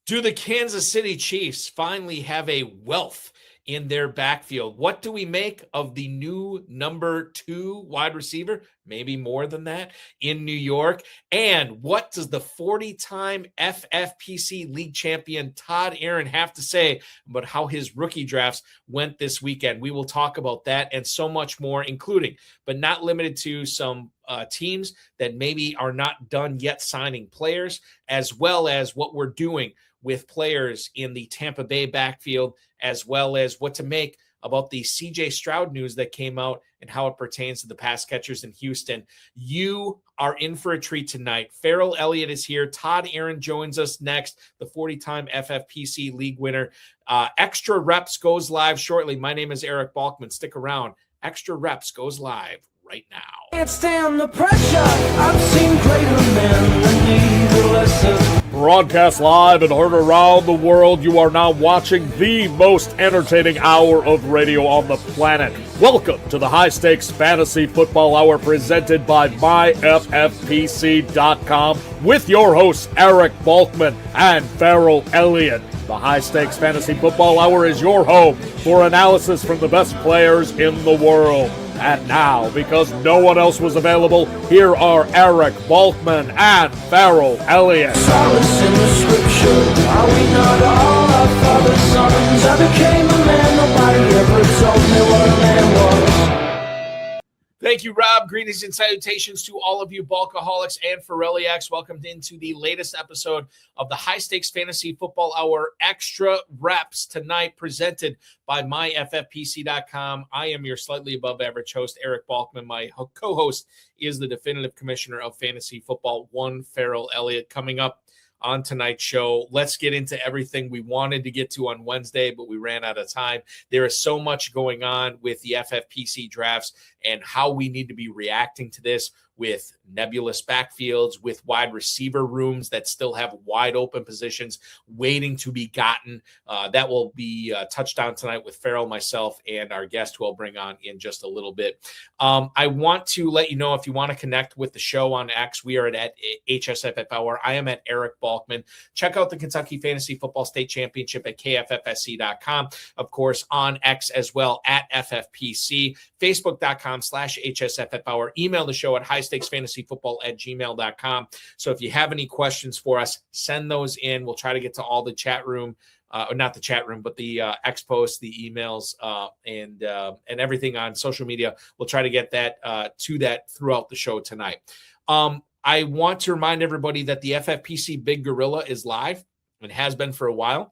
Do the Kansas City Chiefs finally have a wealth in their backfield? What do we make of the new number 2 wide receiver? Maybe more than that in New York. And what does the 40-time FFPC League champion Todd Aron have to say about how his rookie drafts went this weekend? We will talk about that and so much more, including, but not limited to, some teams that maybe are not done yet signing players, as well as what we're doing with players in the Tampa Bay backfield, as well as what to make about the CJ Stroud news that came out and how it pertains to the pass catchers in Houston. You are in for a treat tonight. Ferrell Elliott is here. Todd Aron joins us next, the 40-time FFPC League winner. Extra Reps goes live shortly. My name is Eric Balkman. Stick around. Extra Reps goes live right now. Can't stand the pressure. I've seen greater men than need a lesson. Broadcast live and heard around the world, you are now watching the most entertaining hour of radio on the planet. Welcome to the High Stakes Fantasy Football Hour presented by MyFFPC.com with your hosts Eric Balkman and Ferrell Elliott. The High Stakes Fantasy Football Hour is your home for analysis from the best players in the world. And now, because no one else was available, here are Eric Balkman and Ferrell Elliott. Solace in the scripture. Are we not all our father's sons? I became a man. Nobody ever told me what a man was. Thank you, Rob. Greetings and salutations to all of you Balkaholics and Ferrelliacs. Welcome into the latest episode of the High Stakes Fantasy Football Hour Extra Reps tonight, presented by MyFFPC.com. I am your slightly above average host, Eric Balkman. My co-host is the definitive commissioner of fantasy football, one Ferrell Elliott. Coming up on tonight's show, let's get into everything we wanted to get to on Wednesday, but we ran out of time. There is so much going on with the FFPC drafts and how we need to be reacting to this, with nebulous backfields, with wide receiver rooms that still have wide open positions waiting to be gotten. That will be touched on tonight with Ferrell, myself, and our guest, who I'll bring on in just a little bit. I want to let you know, if you want to connect with the show on X, we are at HSFF Hour. I am at Eric Balkman. Check out the Kentucky Fantasy Football State Championship at KFFSC.com. Of course, on X as well, at FFPC. Facebook.com/HSFF Hour. Email the show at highstakesfantasyfootball@gmail.com. So if you have any questions for us, send those in. We'll try to get to all the chat room, not the chat room, but the X posts, the emails, and everything on social media. We'll try to get that to that throughout the show tonight. I want to remind everybody that the FFPC Big Gorilla is live. It has been for a while.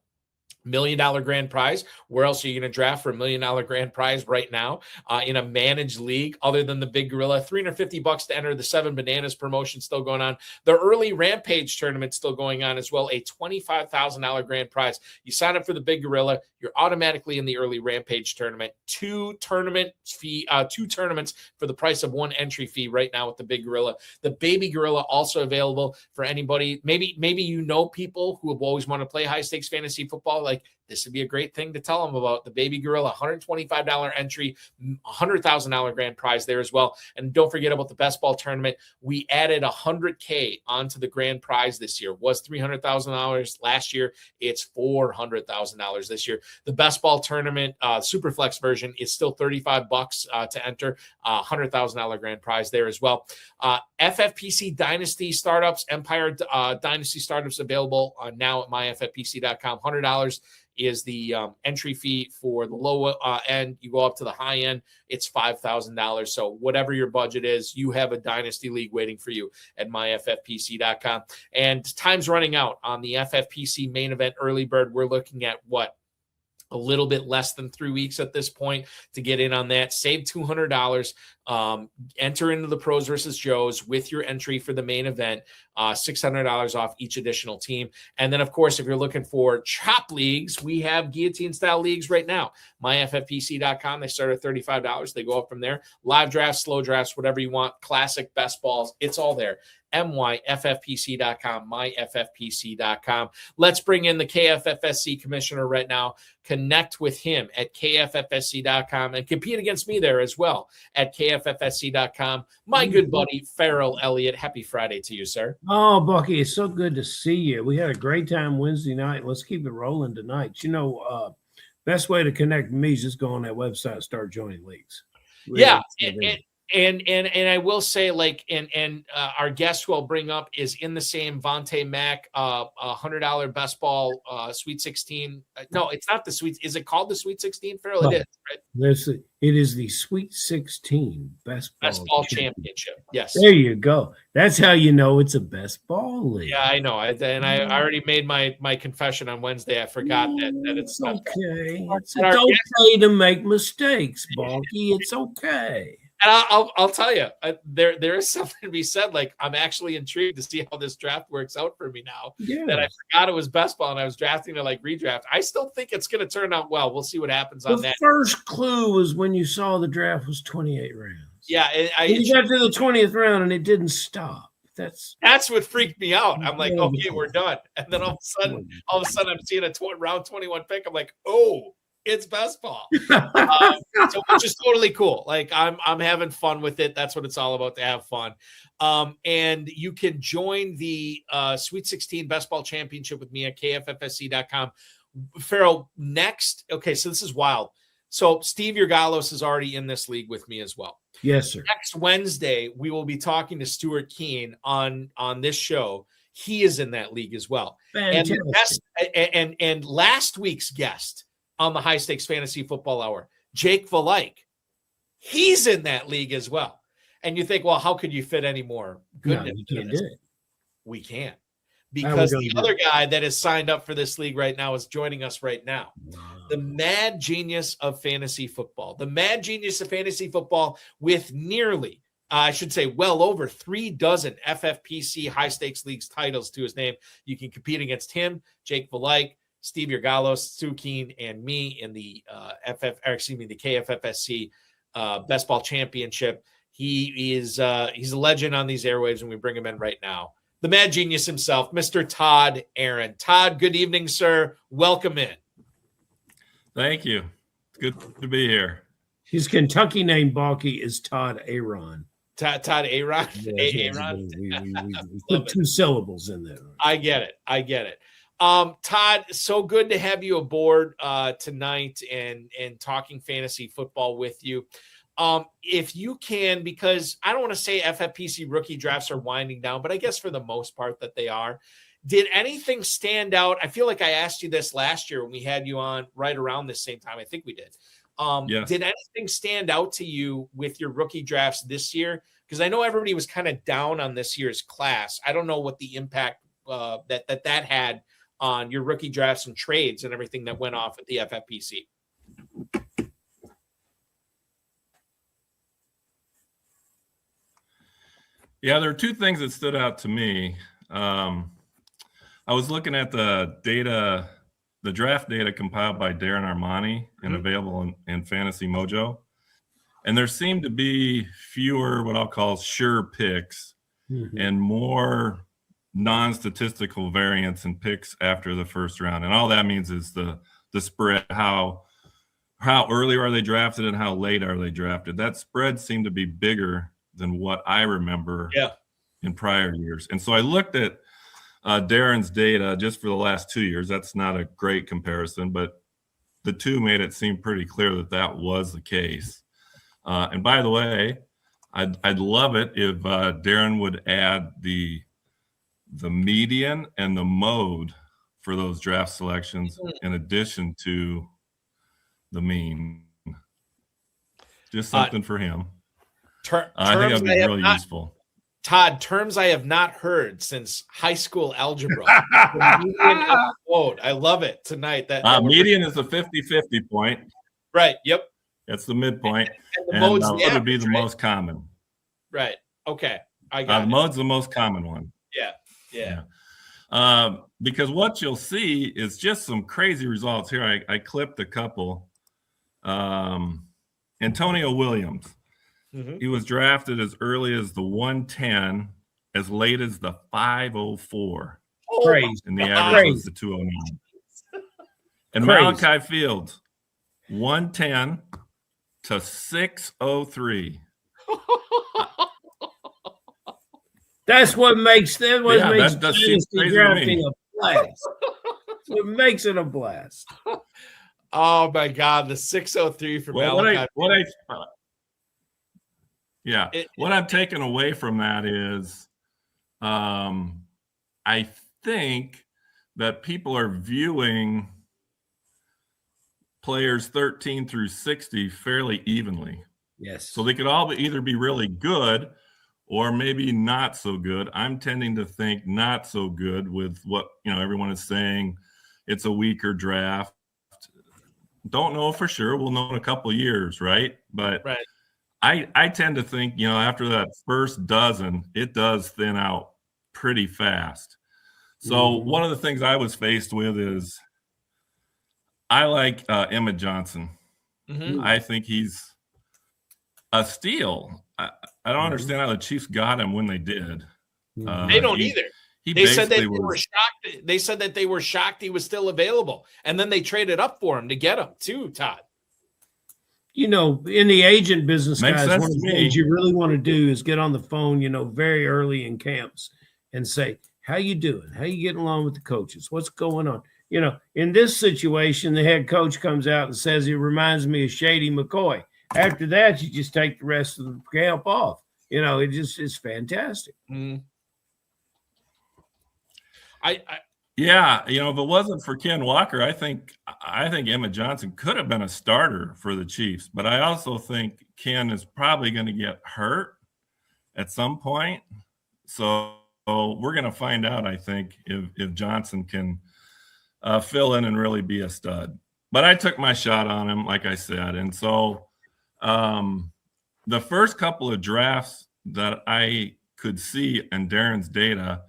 $1 million grand prize. Where else are you going to draft for $1 million grand prize right now in a managed league other than the Big Gorilla? $350 to enter. The 7 Bananas promotion still going on. The early Rampage tournament still going on as well. A $25,000 grand prize. You sign up for the Big Gorilla, you're automatically in the early Rampage tournament. 2 tournaments for the price of 1 entry fee right now with the Big Gorilla. The Baby Gorilla also available for anybody. Maybe you know people who have always wanted to play high stakes fantasy football. Like, this would be a great thing to tell them about. The Baby Gorilla, $125 entry, $100,000 grand prize there as well. And don't forget about the Best Ball Tournament. We added $100K onto the grand prize this year. It was $300,000 last year. It's $400,000 this year. The Best Ball Tournament Superflex version is still $35 to enter. $100,000 grand prize there as well. FFPC Dynasty Startups, Empire Dynasty Startups available now at myffpc.com. $100 is the entry fee for the low end. You go up to the high end, it's $5,000. So whatever your budget is, you have a dynasty league waiting for you at myffpc.com. And time's running out on the FFPC Main Event early bird. We're looking at a little bit less than 3 weeks at this point to get in on that. Save $200. Enter into the Pros versus Joes with your entry for the main event. $600 off each additional team. And then, of course, if you're looking for chop leagues, we have guillotine-style leagues right now. MyFFPC.com. They start at $35. They go up from there. Live drafts, slow drafts, whatever you want. Classic, best balls. It's all there. myffpc.com, myffpc.com. Let's bring in the KFFSC commissioner right now. Connect with him at kffsc.com and compete against me there as well at kffsc.com. My good buddy, Ferrell Elliott. Happy Friday to you, sir. Oh, Bucky, it's so good to see you. We had a great time Wednesday night. Let's keep it rolling tonight. Best way to connect with me is just go on that website, start joining leagues. Yeah. And I will say, our guest who I'll bring up is in the same Vontae Mack $100 best ball Sweet 16. No, it's not the Sweet. Is it called the Sweet 16, Ferrell? It is, right? It is the Sweet 16 best ball championship. Yes. There you go. That's how you know it's a best ball league. Yeah, I know. I already made my confession on Wednesday. I forgot that it's okay. It's okay to make mistakes, Bucky. It's okay. And I'll tell you, there is something to be said. Like, I'm actually intrigued to see how this draft works out for me now. Yeah. That I forgot it was best ball and I was drafting to redraft. I still think it's going to turn out well. We'll see what happens on that. The first clue was when you saw the draft was 28 rounds. Yeah, you got to the 20th round and it didn't stop. That's what freaked me out. I'm like, okay, we're done. And then all of a sudden, I'm seeing a round 21 pick. I'm like, oh. It's best ball, so which is totally cool. Like I'm having fun with it. That's what it's all about, to have fun. And you can join the Sweet 16 Best Ball Championship with me at kffsc.com. Ferrell, next. Okay, so this is wild. So Steve Yergalos is already in this league with me as well. Yes, sir. Next Wednesday, we will be talking to Stuart Keene on this show. He is in that league as well. And last week's guest on the High Stakes Fantasy Football Hour, Jake Valike, he's in that league as well. And you think, well, how could you fit any more goodness? No, you can't do it. We can't. Because the other guy that is signed up for this league right now is joining us right now. Wow. The mad genius of fantasy football. The mad genius of fantasy football with nearly, I should say, well over 36 FFPC High Stakes Leagues titles to his name. You can compete against him, Jake Valike, Steve Yergalos, Stu Keene, and me in the the KFFSC Best Ball Championship. He's a legend on these airwaves, and we bring him in right now. The mad genius himself, Mr. Todd Aron. Todd, good evening, sir. Welcome in. Thank you. Good to be here. His Kentucky name, Bucky, is Todd Aron. Todd Aron? Yes, Aron? We put 2 syllables in there. I get it. Todd, so good to have you aboard tonight and talking fantasy football with you. If you can, because I don't want to say FFPC rookie drafts are winding down, but I guess for the most part that they are. Did anything stand out? I feel like I asked you this last year when we had you on right around the same time. I think we did. Yes. Did anything stand out to you with your rookie drafts this year? Because I know everybody was kind of down on this year's class. I don't know what the impact that had on your rookie drafts and trades and everything that went off at the FFPC. Yeah, there are 2 things that stood out to me. I was looking at the data, the draft data compiled by Darren Armani and available in Fantasy Mojo. And there seemed to be fewer what I'll call sure picks and more non-statistical variance in picks after the first round. And all that means is the spread, how early are they drafted and how late are they drafted. That spread seemed to be bigger than what I remember in prior years. And so I looked at Darren's data just for the last 2 years. That's not a great comparison, but the 2 made it seem pretty clear that was the case. And by the way, I'd love it if Darren would add the median and the mode for those draft selections in addition to the mean. Just something for him. I think that'd be really useful. Todd, terms I have not heard since high school algebra. I love it tonight. That median is a 50-50 point. Right. Yep. That's the midpoint. And the mode would be the most common. Right. Okay. I got it. Mode's the most common one. Yeah. Because what you'll see is just some crazy results here. I clipped a couple. Antonio Williams. He was drafted as early as the 110 as late as the 504. Crazy. And the average was the 209. And Malachi Fields, 110 to 603. That's what makes them. What makes that seems crazy drafting to me. a blast. What makes it a blast. Oh my God, the 603 for Malachi. What I'm taking away from that is, I think that people are viewing players 13 through 60 fairly evenly. Yes. So they could all either be really good or maybe not so good. I'm tending to think not so good with what, everyone is saying. It's a weaker draft. Don't know for sure. We'll know in a couple of years, right? But I tend to think, after that first dozen, it does thin out pretty fast. So one of the things I was faced with is I like Emmett Johnson. I think he's a steal. I don't understand how the Chiefs got him when they did. They don't either. They said that they were shocked. They said that they were shocked he was still available, and then they traded up for him to get him too, Todd. In the agent business, guys, one of the me. things you really want to do is get on the phone, very early in camps and say, how you doing? How you getting along with the coaches? What's going on? In this situation, the head coach comes out and says he reminds me of Shady McCoy. After that, you just take the rest of the camp off. It's fantastic. If it wasn't for Ken Walker, I think Emmett Johnson could have been a starter for the Chiefs. But I also think Ken is probably going to get hurt at some point. So we're going to find out, I think, if Johnson can fill in and really be a stud. But I took my shot on him, like I said. And so the first couple of drafts that I could see in Darren's data,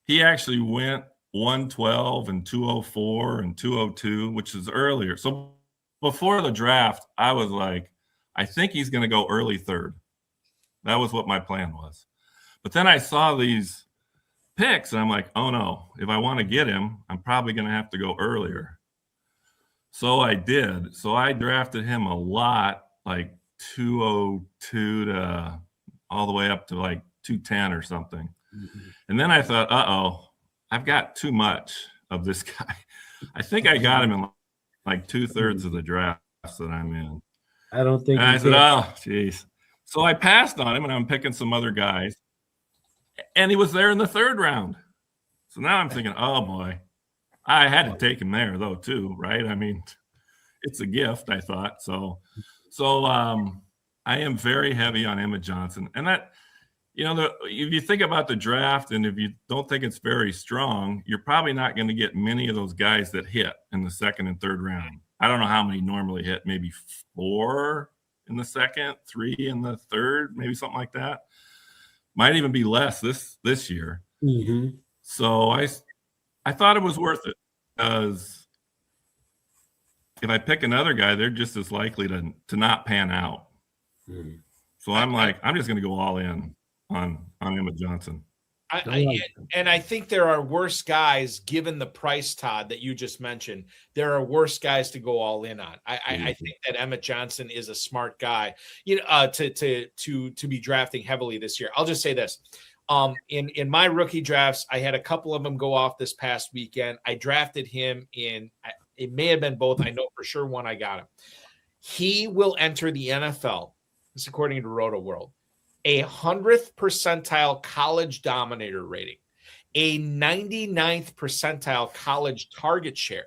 he actually went 112 and 204 and 202, which is earlier. So before the draft, I was like, I think he's going to go early third. That was what my plan was. But then I saw these picks, and I'm like, oh no, if I want to get him, I'm probably going to have to go earlier. So I did. So I drafted him a lot, like 202 to all the way up to like 210 or something. And then I thought, I've got too much of this guy. I think I got him in like 2/3 of the drafts that I'm in. I don't think. And I said, oh, geez. So I passed on him, and I'm picking some other guys. And he was there in the third round. So now I'm thinking, oh, boy. I had to take him there, though, too, right? I mean, it's a gift, I thought. So I am very heavy on Emmett Johnson. And that, if you think about the draft and if you don't think it's very strong, you're probably not going to get many of those guys that hit in the second and third round. I don't know how many normally hit, maybe 4 in the second, 3 in the third, maybe something like that. Might even be less this year. So I thought it was worth it because if I pick another guy, they're just as likely to not pan out. So I'm like, I'm just going to go all in on Emmett Johnson. I think there are worse guys, given the price, Todd, that you just mentioned. There are worse guys to go all in on. I think that Emmett Johnson is a smart guy, to be drafting heavily this year. I'll just say this: in my rookie drafts, I had a couple of them go off this past weekend. I drafted him in. It may have been both. I know for sure one I got him. He will enter the NFL. This is according to Roto World. A 100th percentile college dominator rating, a 99th percentile college target share.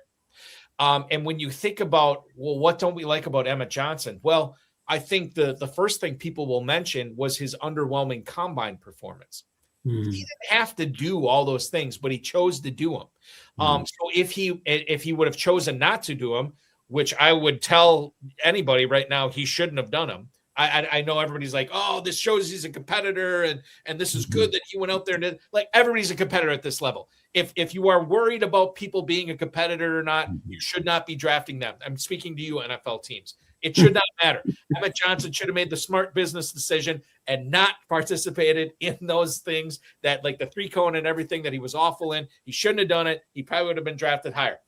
And when you think about, well, what don't we like about Emmett Johnson? Well, I think the first thing people will mention was his underwhelming combine performance. He didn't have to do all those things, but he chose to do them. So if he would have chosen not to do them, which I would tell anybody right now, he shouldn't have done them. I know everybody's like, oh, this shows he's a competitor, and this is good that he went out there and did. Like, everybody's a competitor at this level. If you are worried about people being a competitor or not, you should not be drafting them. I'm speaking to you, NFL teams. It should not matter. Emmett Johnson should have made the smart business decision and not participated in those things that, like the 3-cone and everything that he was awful in. He shouldn't have done it. He probably would have been drafted higher.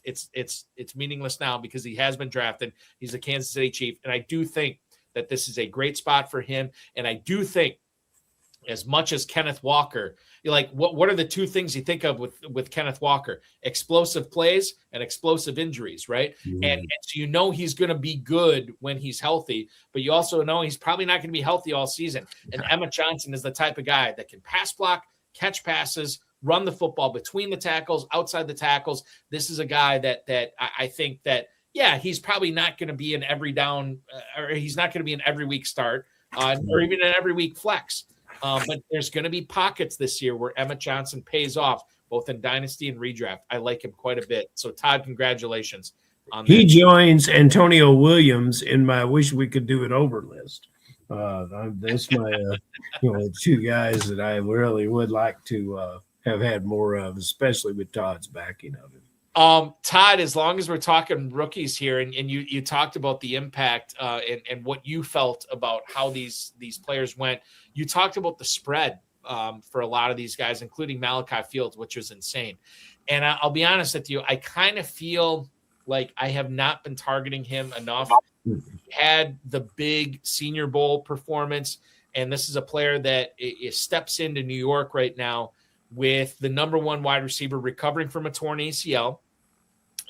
It's meaningless now because he has been drafted. He's a Kansas City Chief, and I do think that this is a great spot for him. And I do think, as much as Kenneth Walker, you're like, what are the two things you think of with Kenneth Walker? Explosive plays and explosive injuries, right? Mm-hmm. And so he's going to be good when he's healthy, but you also know he's probably not going to be healthy all season. And Emmett Johnson is the type of guy that can pass block, catch passes, run the football between the tackles, outside the tackles. This is a guy that I think that, yeah, he's probably not going to be an every down, or he's not going to be an every week start, or even an every week flex. But there's going to be pockets this year where Emmett Johnson pays off, both in Dynasty and Redraft. I like him quite a bit. So, Todd, congratulations on that. He joins Antonio Williams in my wish we could do it over list. That's my two guys that I really would like to have had more of, especially with Todd's backing of him. Todd, as long as we're talking rookies here, and you talked about the impact and what you felt about how these players went, you talked about the spread for a lot of these guys, including Malachi Fields, which was insane. And I'll be honest with you, I kind of feel like I have not been targeting him enough. He had the big Senior Bowl performance, and this is a player that steps into New York right now with the number 1 wide receiver recovering from a torn ACL.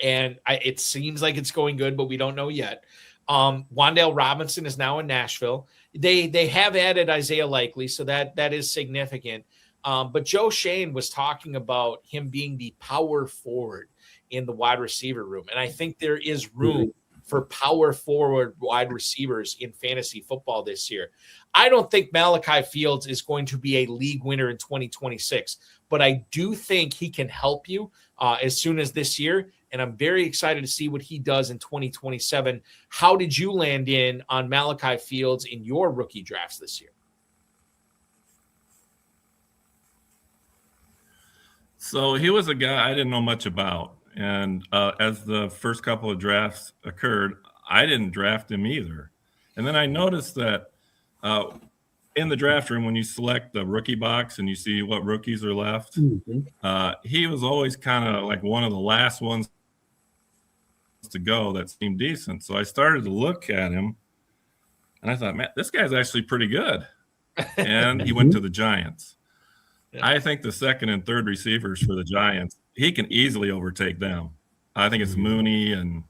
And it seems like it's going good, but we don't know yet. Wan'Dale Robinson is now in Nashville. They have added Isaiah Likely, so that is significant. But Joe Shane was talking about him being the power forward in the wide receiver room. And I think there is room for power forward wide receivers in fantasy football this year. I don't think Malachi Fields is going to be a league winner in 2026, but I do think he can help you as soon as this year. And I'm very excited to see what he does in 2027. How did you land in on Malachi Fields in your rookie drafts this year? So he was a guy I didn't know much about. And as the first couple of drafts occurred, I didn't draft him either. And then I noticed that in the draft room, when you select the rookie box and you see what rookies are left, he was always kind of like one of the last ones to go that seemed decent. So I started to look at him and I thought, man, this guy's actually pretty good. And he went to the Giants. Yeah. I think the second and third receivers for the Giants, he can easily overtake them. I think it's Mooney, and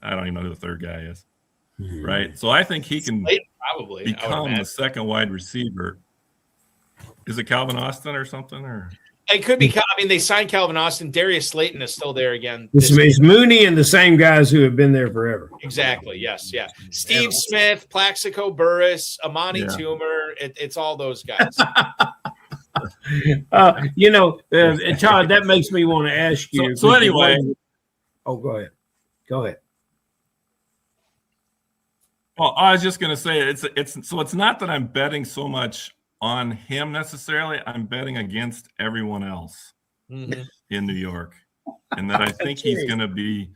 I don't even know who the third guy is. Right. So I think he can probably become the second wide receiver. Is it Calvin Austin or something? Or it could be. I mean, they signed Calvin Austin. Darius Slayton is still there again. It's Mooney and the same guys who have been there forever. Exactly. Yes. Yeah. Steve Smith, Plaxico Burress, Amani Toomer. It's all those guys. Todd, that makes me want to ask you. So anyway. Go ahead. Go ahead. Well, I was just going to say it's not that I'm betting so much on him necessarily. I'm betting against everyone else in New York, and that I think he's going to be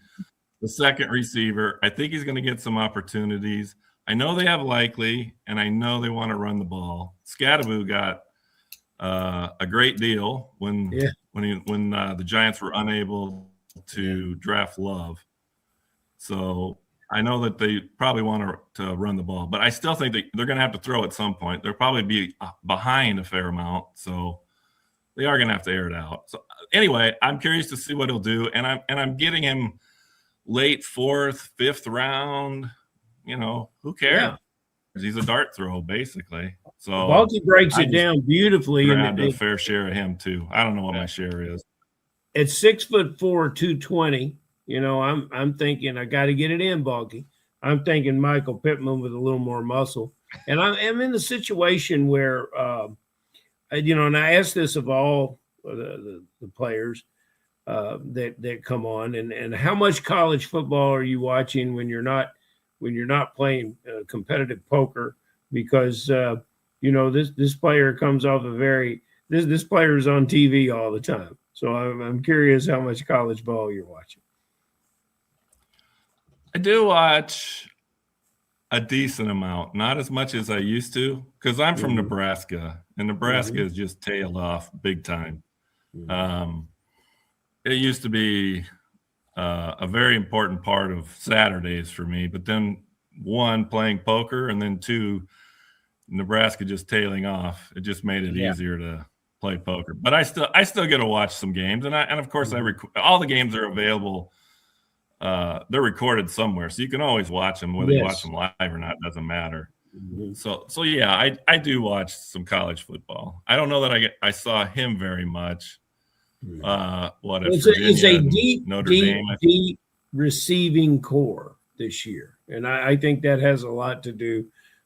the second receiver. I think he's going to get some opportunities. I know they have Likely, and I know they want to run the ball. Scadaboo got a great deal when the Giants were unable to draft Love. So I know that they probably want to run the ball, but I still think that they're going to have to throw at some point. They'll probably be behind a fair amount, so they are going to have to air it out. So anyway, I'm curious to see what he'll do, and I'm getting him late 4th, 5th round. Who cares? Yeah. He's a dart throw, basically. So Bucky breaks it down beautifully. Grabbed a fair share of him too. I don't know what my share is. At 6'4", 220. I'm thinking I got to get it in, Bucky. I'm thinking Michael Pittman with a little more muscle. And I'm in the situation where, and I asked this of all the players that come on, and how much college football are you watching when you're not playing competitive poker? Because this player comes off this player is on TV all the time. So I'm curious how much college ball you're watching. I do watch a decent amount, not as much as I used to, because I'm from Nebraska, and Nebraska is just tailed off big time. It used to be a very important part of Saturdays for me, but then one, playing poker, and then two, Nebraska just tailing off. It just made it easier to play poker. But I still get to watch some games, and of course all the games are available. They're recorded somewhere, so you can always watch them, whether you watch them live or not, doesn't matter. So yeah, I do watch some college football. I don't know that I saw him very much. It's a deep receiving core this year, and I think that has a lot to do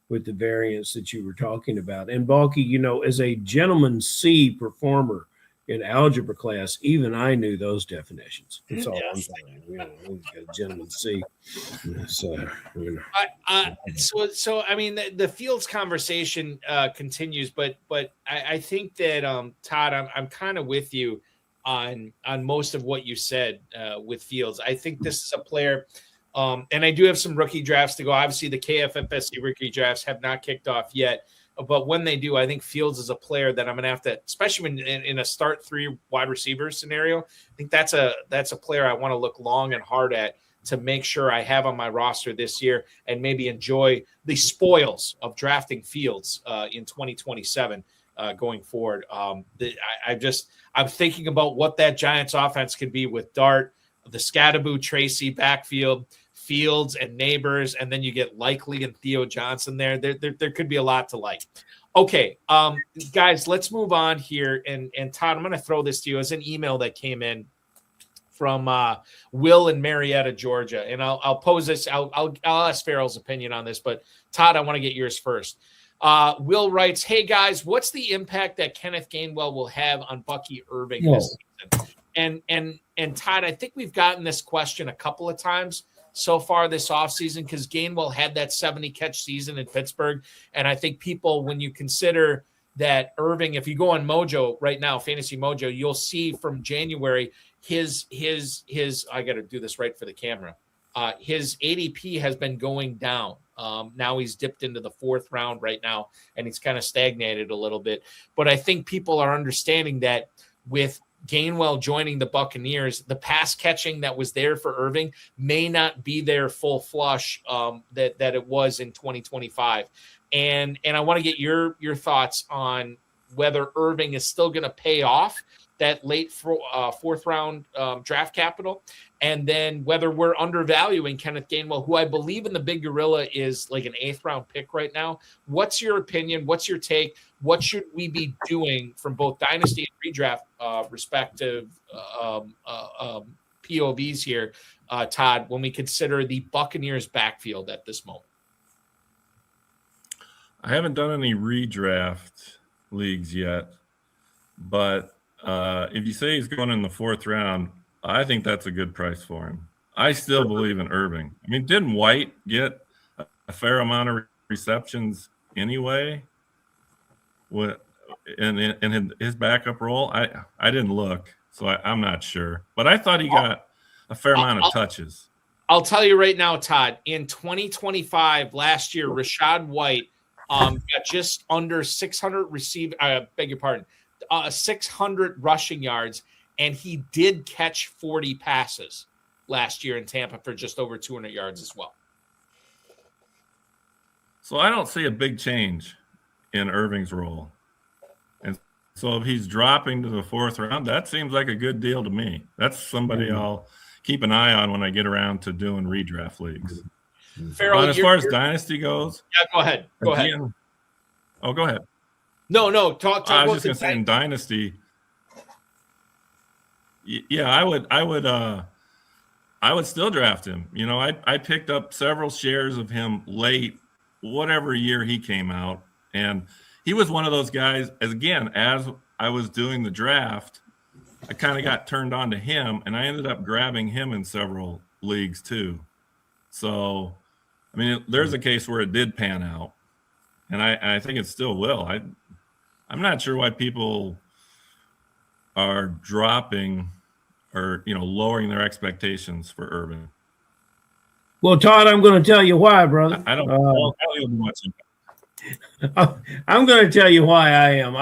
with the variance that you were talking about. And Bucky, as a gentleman C performer in algebra class, even I knew those definitions. That's all I'm saying. Gentleman C. So I mean, the Fields conversation continues, but I think that Todd, I'm kind of with you on most of what you said with Fields. I think this is a player, and I do have some rookie drafts to go. Obviously, the KFFSC rookie drafts have not kicked off yet. But when they do, I think Fields is a player that I'm going to have to, especially in a start 3 wide receiver scenario. I think that's a player I want to look long and hard at to make sure I have on my roster this year and maybe enjoy the spoils of drafting Fields in 2027 going forward. I'm thinking about what that Giants offense could be with Dart, the Scadaboo Tracy backfield, Fields and Neighbors, and then you get Likely and Theo Johnson there. There could be a lot to like. Okay, guys, let's move on here. And Todd, I'm going to throw this to you as an email that came in from Will in Marietta, Georgia. And I'll pose this. I'll ask Ferrell's opinion on this, but Todd, I want to get yours first. Will writes, "Hey guys, what's the impact that Kenneth Gainwell will have on Bucky Irving this season?" And Todd, I think we've gotten this question a couple of times so far this offseason, because Gainwell had that 70 catch season in Pittsburgh. And I think people, when you consider that Irving, if you go on Mojo right now, Fantasy Mojo, you'll see from January his I got to do this right for the camera. His ADP has been going down. Now he's dipped into the 4th round right now, and he's kind of stagnated a little bit. But I think people are understanding that with Gainwell joining the Buccaneers, the pass catching that was there for Irving may not be there full flush that it was in 2025. And I want to get your thoughts on whether Irving is still going to pay off that late 4th round draft capital, and then whether we're undervaluing Kenneth Gainwell, who I believe in the Big Gorilla is like an 8th round pick right now. What's your opinion? What's your take? What should we be doing from both dynasty and redraft respective POVs here, Todd, when we consider the Buccaneers backfield at this moment? I haven't done any redraft leagues yet, but if you say he's going in the 4th round, I think that's a good price for him. I still believe in Irving. I mean, didn't White get a fair amount of receptions anyway? In his backup role? I didn't look, so I'm not sure. But I thought he got a fair amount of touches. I'll tell you right now, Todd, in 2025, last year, Rashad White got just under 600 600 rushing yards, and he did catch 40 passes last year in Tampa for just over 200 yards as well. So I don't see a big change in Irving's role. And so if he's dropping to the 4th round, that seems like a good deal to me. That's somebody I'll keep an eye on when I get around to doing redraft leagues. Ferrell, as far as dynasty goes, go ahead. Go ahead. Oh, go ahead. No. Talk. I was just going to say in dynasty. Yeah, I would still draft him. You know, I picked up several shares of him late, whatever year he came out, and he was one of those guys. As I was doing the draft, I kind of got turned on to him, and I ended up grabbing him in several leagues too. So, I mean, there's a case where it did pan out, and I think it still will. I'm not sure why people are dropping or lowering their expectations for Irving. Well, Todd, I'm going to tell you why, brother. I don't know much. I'm going to tell you why I am.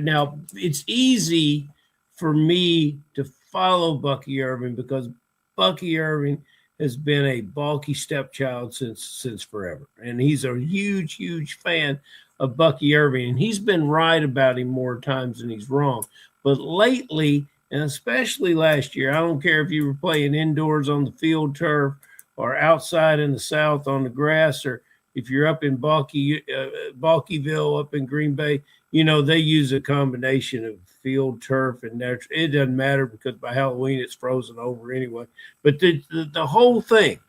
Now, it's easy for me to follow Bucky Irving because Bucky Irving has been a bulky stepchild since forever. And he's a huge, huge fan of Bucky Irving. And he's been right about him more times than he's wrong. But lately, and especially last year, I don't care if you were playing indoors on the field turf or outside in the South on the grass, or if you're up in Bulkyville, up in Green Bay, they use a combination of field turf and natural. It doesn't matter because by Halloween it's frozen over anyway. But the whole thing,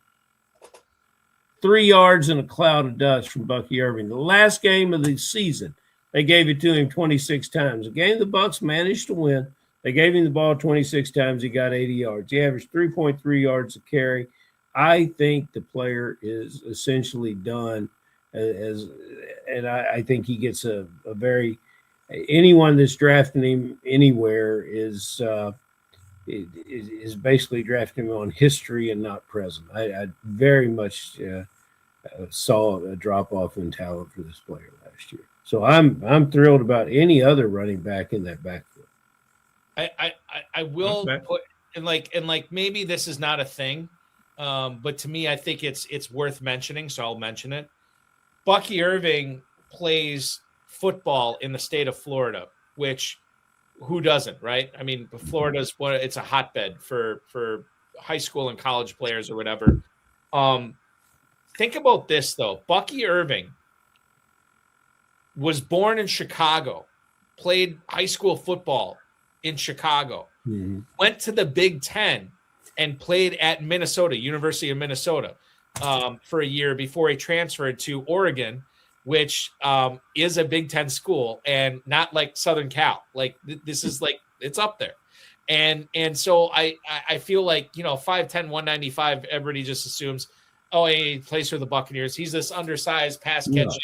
3 yards in a cloud of dust from Bucky Irving. The last game of the season, they gave it to him 26 times. The game the Bucs managed to win, they gave him the ball 26 times. He got 80 yards. He averaged 3.3 yards a carry. I think the player is essentially done, and I think he gets a very anyone that's drafting him anywhere is basically drafting him on history and not present. I very much saw a drop off in talent for this player last year, so I'm thrilled about any other running back in that backfield. I will put and maybe this is not a thing. But to me, I think it's worth mentioning, so I'll mention it. Bucky Irving plays football in the state of Florida, which who doesn't, right? I mean, Florida's it's a hotbed for high school and college players or whatever. Think about this though. Bucky Irving was born in Chicago, played high school football in Chicago, went to the Big Ten and played at Minnesota, University of Minnesota, for a year before he transferred to Oregon, which is a Big Ten school and not like Southern Cal. Like this is like it's up there, and so I feel like 5'10", 195. Everybody just assumes, oh, he plays for the Buccaneers. He's this undersized pass catching,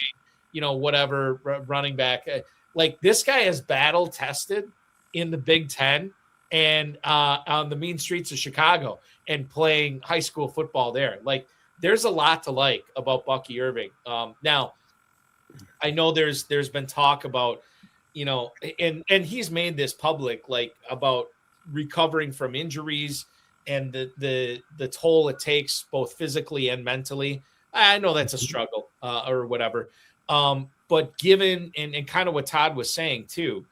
whatever running back. Like this guy is battle tested in the Big Ten and on the mean streets of Chicago and playing high school football there. Like there's a lot to like about Bucky Irving. Now I know there's been talk about, and he's made this public, like about recovering from injuries and the toll it takes both physically and mentally. I know that's a struggle or whatever. But given, and kind of what Todd was saying too,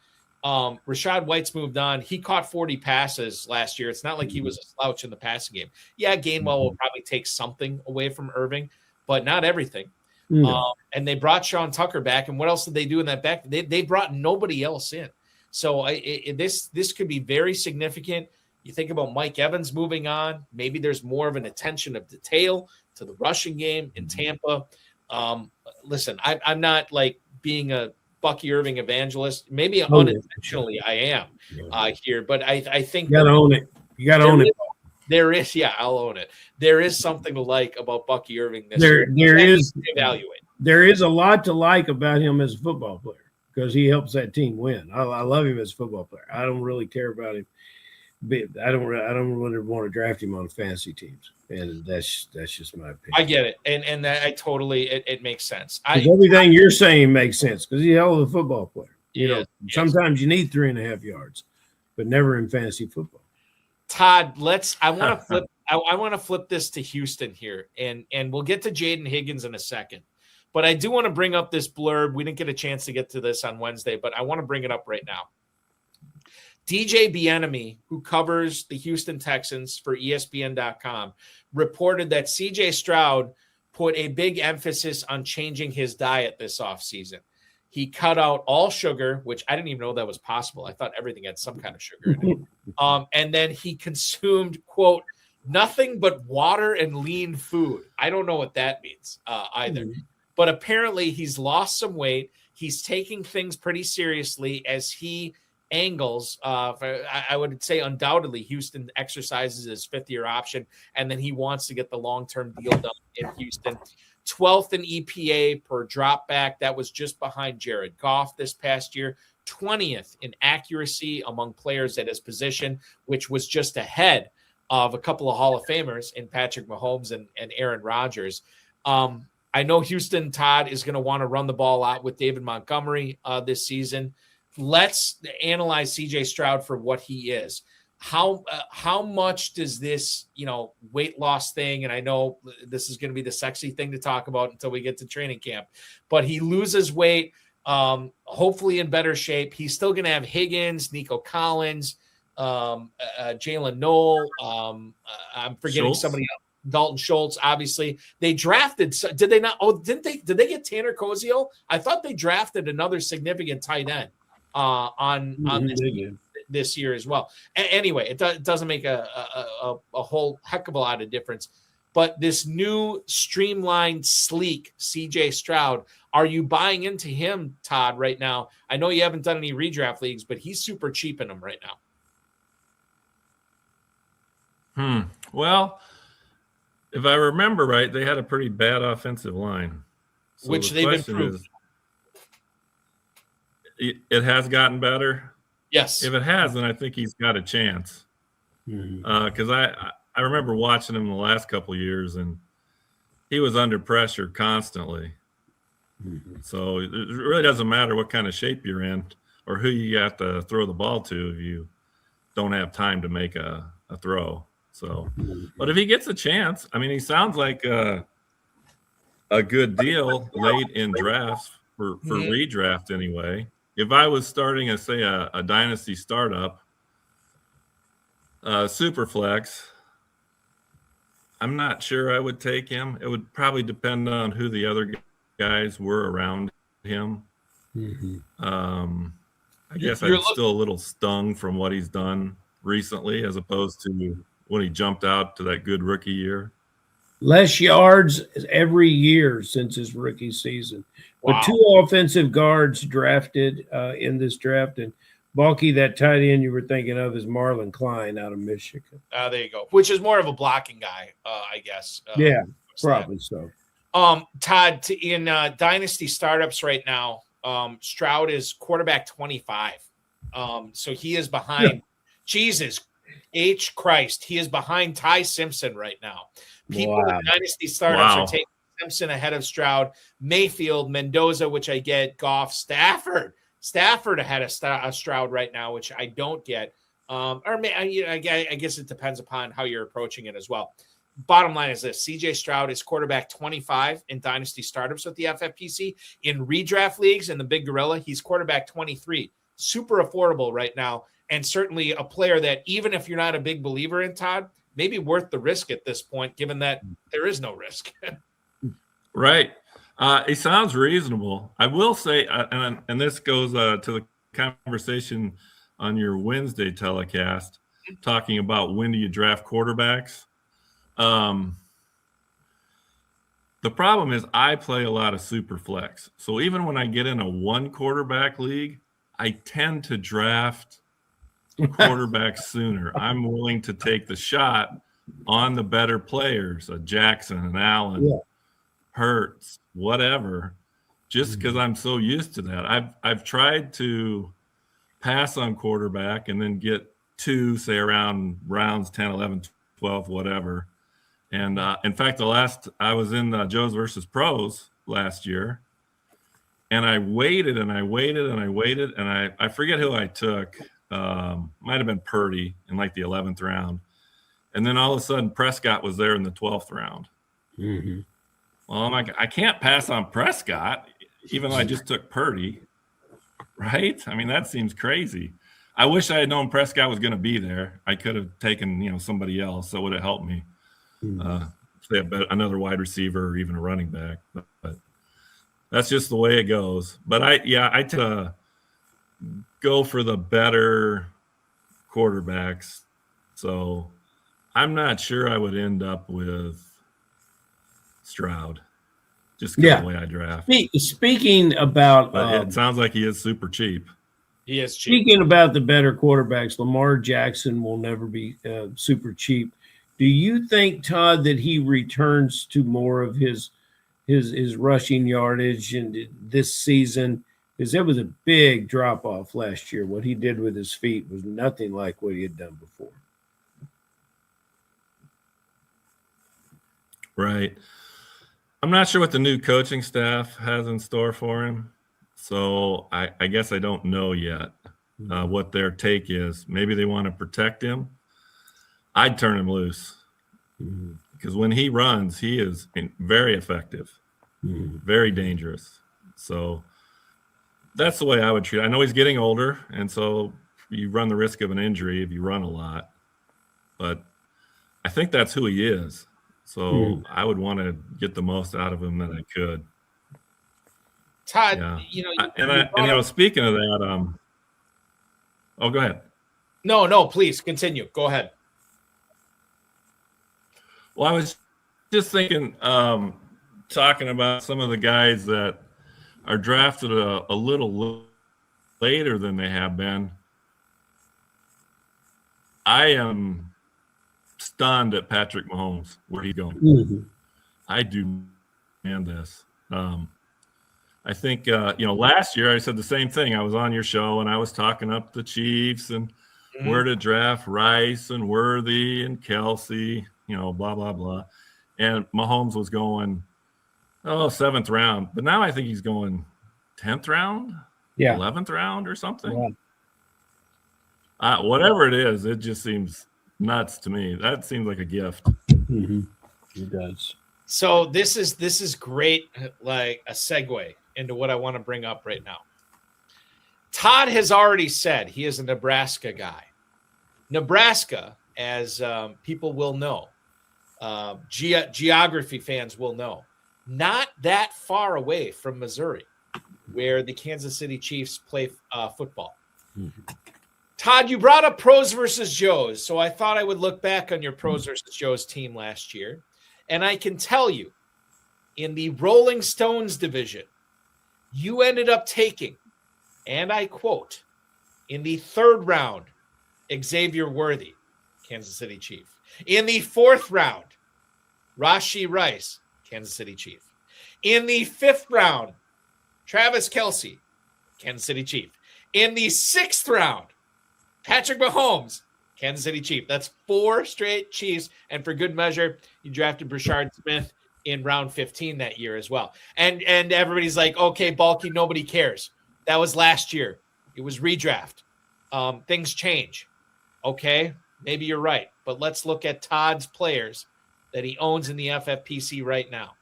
Rachaad White's moved on. He caught 40 passes last year. It's not like he was a slouch in the passing game. Yeah, Gainwell will probably take something away from Irving, but not everything. And they brought Sean Tucker back. And what else did they do in that back? They brought nobody else in. So this could be very significant. You think about Mike Evans moving on. Maybe there's more of an attention of detail to the rushing game in Tampa. Listen, I'm not like being a Bucky Irving evangelist. Maybe unintentionally I am here, but I think you gotta own it. You gotta own it. There is, I'll own it. There is something to like about Bucky Irving this year. There is evaluate. There is a lot to like about him as a football player because he helps that team win. I love him as a football player. I don't really care about him. I don't really want to draft him on fantasy teams, and that's just my opinion. I get it, and that I totally it makes sense. Everything you're saying makes sense because he's a hell of a football player. Sometimes you need 3.5 yards, but never in fantasy football. Todd, I want to flip this to Houston here, and we'll get to Jaden Higgins in a second. But I do want to bring up this blurb. We didn't get a chance to get to this on Wednesday, but I want to bring it up right now. DJ Bieniemy, who covers the Houston Texans for ESPN.com, reported that C.J. Stroud put a big emphasis on changing his diet this offseason. He cut out all sugar, which I didn't even know that was possible. I thought everything had some kind of sugar in it. And then he consumed, quote, nothing but water and lean food. I don't know what that means either. But apparently he's lost some weight. He's taking things pretty seriously as he angles. I would say undoubtedly Houston exercises his fifth-year option, and then he wants to get the long-term deal done in Houston. 12th in EPA per drop back. That was just behind Jared Goff this past year. 20th in accuracy among players at his position, which was just ahead of a couple of Hall of Famers in Patrick Mahomes and Aaron Rodgers. I know Houston, Todd, is going to want to run the ball out with David Montgomery this season. Let's analyze CJ Stroud for what he is. How much does this, weight loss thing, and I know this is going to be the sexy thing to talk about until we get to training camp, but he loses weight, hopefully in better shape. He's still going to have Higgins, Nico Collins, Jalen Noel. I'm forgetting Schultz. Somebody else. Dalton Schultz, obviously. They drafted, did they not? Oh, did they get Tanner Kozio? I thought they drafted another significant tight end on this year as well. Anyway, it doesn't make a whole heck of a lot of difference. But this new streamlined, sleek CJ Stroud, are you buying into him, Todd, right now? I know you haven't done any redraft leagues, but he's super cheap in them right now. Well, if I remember right, they had a pretty bad offensive line. So Which they've improved. It has gotten better. Yes. If it has, then I think he's got a chance. Because I remember watching him the last couple of years, and he was under pressure constantly. So it really doesn't matter what kind of shape you're in or who you have to throw the ball to if you don't have time to make a throw. So, but if he gets a chance, I mean, he sounds like a good deal late in drafts for redraft anyway. If I was starting a dynasty startup, Superflex, I'm not sure I would take him. It would probably depend on who the other guys were around him. I guess I'm still a little stung from what he's done recently as opposed to when he jumped out to that good rookie year. Less yards every year since his rookie season. Wow. But 2 offensive guards drafted in this draft. And Bucky, that tight end you were thinking of, is Marlon Klein out of Michigan. There you go. Which is more of a blocking guy, I guess. Yeah, probably so. Todd, in dynasty startups right now, Stroud is quarterback 25. So he is behind. Jesus H. Christ, he is behind Ty Simpson right now. People in dynasty startups are taking Simpson ahead of Stroud, Mayfield, Mendoza, which I get, Goff, Stafford ahead of Stroud right now, which I don't get. I guess it depends upon how you're approaching it as well. Bottom line is this: CJ Stroud is quarterback 25 in dynasty startups with the FFPC. In redraft leagues in the Big Gorilla, he's quarterback 23. Super affordable right now. And certainly a player that, even if you're not a big believer in, Todd, maybe worth the risk at this point, given that there is no risk. Right. It sounds reasonable. I will say, and this goes to the conversation on your Wednesday telecast, talking about when do you draft quarterbacks. The problem is I play a lot of Superflex. So even when I get in a 1 quarterback league, I tend to draft quarterback sooner. I'm willing to take the shot on the better players, a Jackson, an Allen, Hurts, whatever, just because I'm so used to that. I've tried to pass on quarterback and then get 2, say around rounds 10, 11, 12, whatever. And in fact, I was in Joe's versus Pros last year, and I waited and I waited and I waited, and I forget who I took. Might have been Purdy in like the 11th round. And then all of a sudden Prescott was there in the 12th round. Well, I'm like, I can't pass on Prescott, even though I just took Purdy. Right? I mean, that seems crazy. I wish I had known Prescott was going to be there. I could have taken, somebody else that would have helped me. Say another wide receiver or even a running back. But that's just the way it goes. But I tend to go for the better quarterbacks. So I'm not sure I would end up with Stroud, just the way I draft. Speaking about, but it sounds like he is super cheap. He is cheap. Speaking about the better quarterbacks, Lamar Jackson will never be super cheap. Do you think, Todd, that he returns to more of his rushing yardage and this season? Because there was a big drop off last year. What he did with his feet was nothing like what he had done before. Right. I'm not sure what the new coaching staff has in store for him. So I guess I don't know yet what their take is. Maybe they want to protect him. I'd turn him loose because when he runs, he is very effective, very dangerous. So that's the way I would treat it. I know he's getting older, and so you run the risk of an injury if you run a lot. But I think that's who he is. So I would want to get the most out of him that I could. Todd, yeah. Speaking of that, oh, go ahead. No, please continue. Go ahead. Well, I was just thinking, talking about some of the guys that are drafted a little later than they have been. I am stunned at Patrick Mahomes, where he's going. I do understand this. I think, last year I said the same thing. I was on your show and I was talking up the Chiefs and where to draft Rice and Worthy and Kelsey, blah, blah, blah. And Mahomes was going, 7th round. But now I think he's going 10th round, 11th round or something. Yeah. Whatever it is, it just seems nuts to me. That seems like a gift. It does. So this is great, like a segue into what I want to bring up right now. Todd has already said he is a Nebraska guy. Nebraska, as people will know, geography fans will know, not that far away from Missouri, where the Kansas City Chiefs play football. Todd, you brought up pros versus Joes, so I thought I would look back on your pros versus Joes team last year. And I can tell you, in the Rolling Stones division, you ended up taking, and I quote, in the 3rd round, Xavier Worthy, Kansas City Chief. In the 4th round, Rashee Rice, Kansas City Chief. In the 5th round, Travis Kelce, Kansas City Chief. In the 6th round, Patrick Mahomes, Kansas City Chief. That's 4 straight Chiefs. And for good measure, you drafted Brashard Smith in round 15 that year as well. And everybody's like, okay, Bulky, nobody cares. That was last year. It was redraft. Things change. Okay, maybe you're right. But let's look at Todd's players that he owns in the FFPC right now.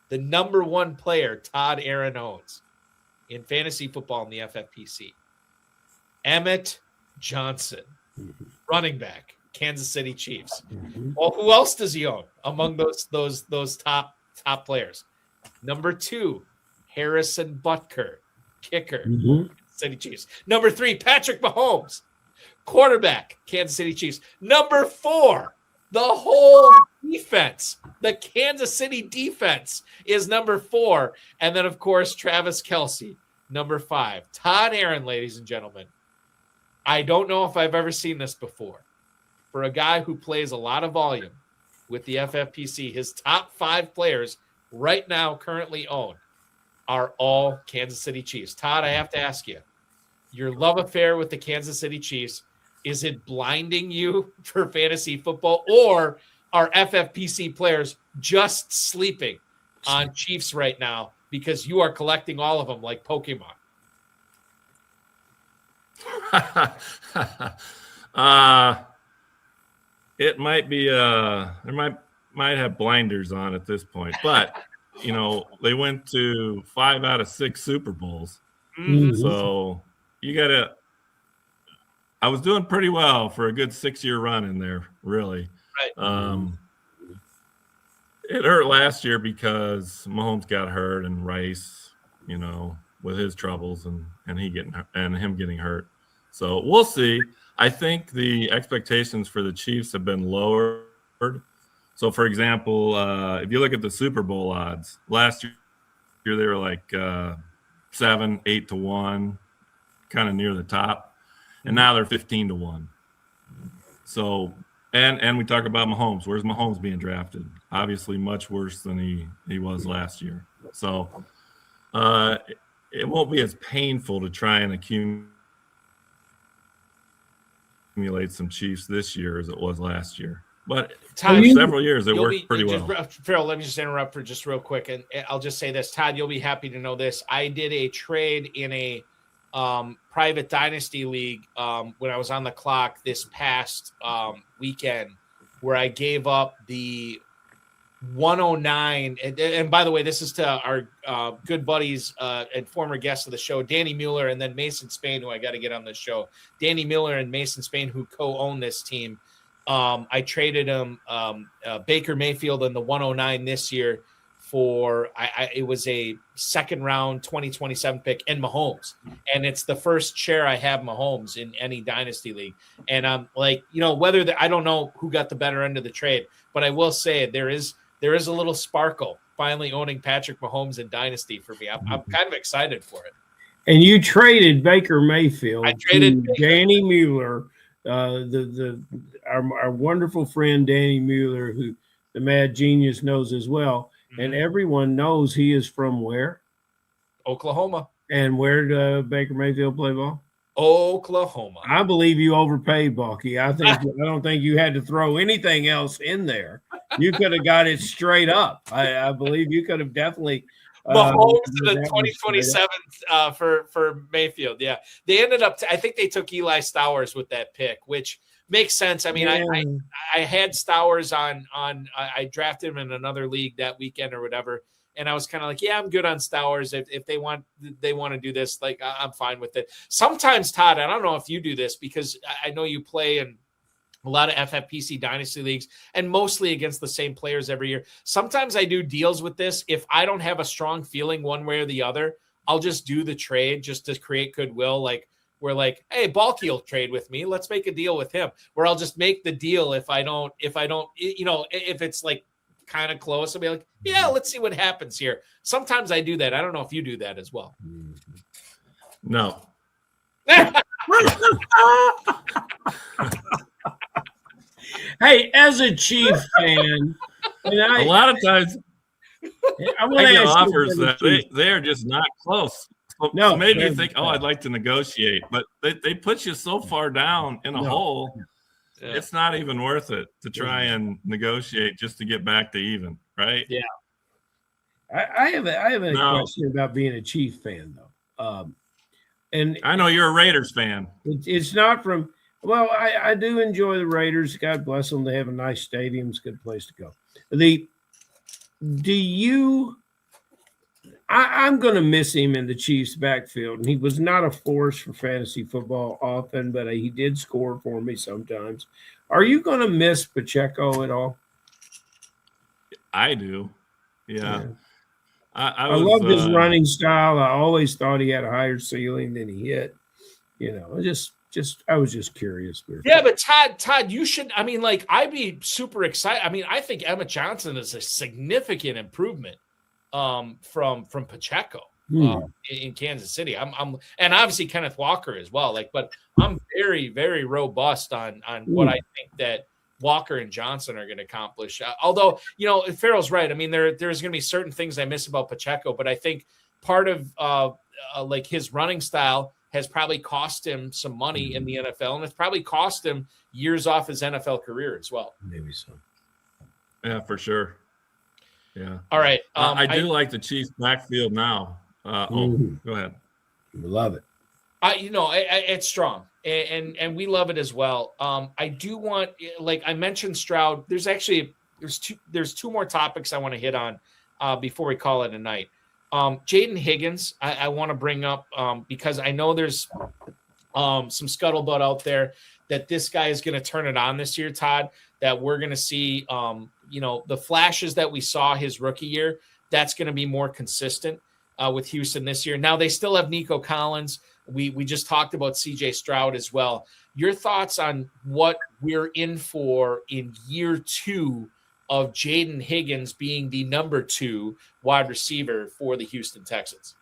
The number 1 player Todd Aron owns in fantasy football in the FFPC. Emmett Johnson, running back, Kansas City Chiefs. Well, who else does he own among those top players? Number 2, Harrison Butker, kicker, Kansas City Chiefs. Number 3, Patrick Mahomes, quarterback, Kansas City Chiefs. Number 4, the whole defense, the Kansas City defense is number 4. And then, of course, Travis Kelce, number 5. Todd Aron, ladies and gentlemen. I don't know if I've ever seen this before. For a guy who plays a lot of volume with the FFPC, his top 5 players right now currently owned are all Kansas City Chiefs. Todd, I have to ask you, your love affair with the Kansas City Chiefs, is it blinding you for fantasy football, or are FFPC players just sleeping on Chiefs right now because you are collecting all of them like Pokemon? It might be there might have blinders on at this point, but they went to 5 out of 6 Super Bowls. So you gotta, I was doing pretty well for a good 6-year run in there, really. Right. It hurt last year because Mahomes got hurt and Rice, with his troubles and him getting hurt. So we'll see. I think the expectations for the Chiefs have been lowered. So, for example, if you look at the Super Bowl odds, last year they were like 7-8 to 1, kind of near the top, and now they're 15 to 1. So, and we talk about Mahomes. Where's Mahomes being drafted? Obviously, much worse than he was last year. So, it won't be as painful to try and accumulate some Chiefs this year as it was last year. But Todd, several years it worked pretty well. Ferrell, let me just interrupt for just real quick, and I'll just say this, Todd. You'll be happy to know this. I did a trade in a private dynasty league when I was on the clock this past weekend, where I gave up the 109. And by the way, this is to our good buddies and former guests of the show, Danny Mueller, and then Mason Spain, who I got to get on this show. Danny Mueller and Mason Spain, who co-own this team. I traded him Baker Mayfield in the 109 this year for it was a second round 2027 pick and Mahomes, and it's the first share I have Mahomes in any dynasty league. And I'm like, whether I don't know who got the better end of the trade, but I will say there is a little sparkle finally owning Patrick Mahomes in dynasty for me. I'm kind of excited for it. And you traded Baker Mayfield. I traded Danny Mueller. Our wonderful friend Danny Mueller, who the Mad Genius knows as well, and everyone knows he is from where? Oklahoma. And where did Baker Mayfield play ball? Oklahoma. I believe you overpaid, Bucky. I don't think you had to throw anything else in there. You could have got it straight up. I believe you could have definitely. Mahomes to the 2027 for Mayfield. Yeah, they ended up. I think they took Eli Stowers with that pick, which makes sense. I mean, I had Stowers on. I drafted him in another league that weekend or whatever, and I was kind of like, yeah, I'm good on Stowers. If they want to do this, like I'm fine with it. Sometimes, Todd, I don't know if you do this because I know you play in a lot of FFPC dynasty leagues and mostly against the same players every year. Sometimes I do deals with this. If I don't have a strong feeling one way or the other, I'll just do the trade just to create goodwill. Like we're like, hey, Balky will trade with me. Let's make a deal with him. Where I'll just make the deal if I don't, if it's like kind of close, I'll be like, yeah, let's see what happens here. Sometimes I do that. I don't know if you do that as well. No. Hey, as a Chief fan, and a lot of times I get offers that they are just not close. So maybe you think, I'd like to negotiate, but they put you so far down in a hole, it's not even worth it to try and negotiate just to get back to even, right? Yeah. I have a question about being a Chief fan, though. And I know you're a Raiders fan. It's not from. Well, I do enjoy the Raiders. God bless them. They have a nice stadium. It's a good place to go. I'm going to miss him in the Chiefs' backfield. And he was not a force for fantasy football often, but he did score for me sometimes. Are you going to miss Pacheco at all? I do. Yeah. I love his running style. I always thought he had a higher ceiling than he hit. I was just curious. Yeah, but Todd, you should. I mean, like, I'd be super excited. I mean, I think Emmett Johnson is a significant improvement from Pacheco in Kansas City. I'm and obviously Kenneth Walker as well. Like, but I'm very, very robust on what I think that Walker and Johnson are going to accomplish. Although, Farrell's right. I mean, there's going to be certain things I miss about Pacheco, but I think part of like his running style has probably cost him some money in the NFL, and it's probably cost him years off his NFL career as well. Maybe so. Yeah, for sure. Yeah. All right. I do like the Chiefs backfield now. Go ahead. Love it. It's strong, and we love it as well. I do want, like I mentioned, Stroud. There's two more topics I want to hit on before we call it a night. Jaden Higgins, I want to bring up because I know there's some scuttlebutt out there that this guy is going to turn it on this year, Todd, that we're going to see, the flashes that we saw his rookie year, that's going to be more consistent with Houston this year. Now, they still have Nico Collins. We just talked about CJ Stroud as well. Your thoughts on what we're in for in year 2 of Jaden Higgins being the number 2 wide receiver for the Houston Texans?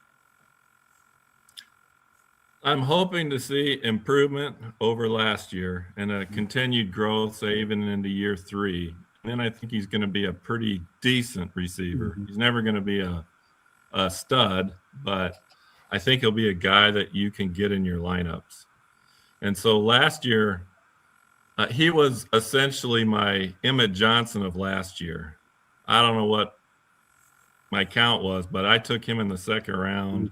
I'm hoping to see improvement over last year and a continued growth, say even into year 3. And then I think he's going to be a pretty decent receiver. He's never going to be a stud, but I think he'll be a guy that you can get in your lineups. And so last year, He was essentially my Emmett Johnson of last year. I don't know what my count was, but I took him in the second round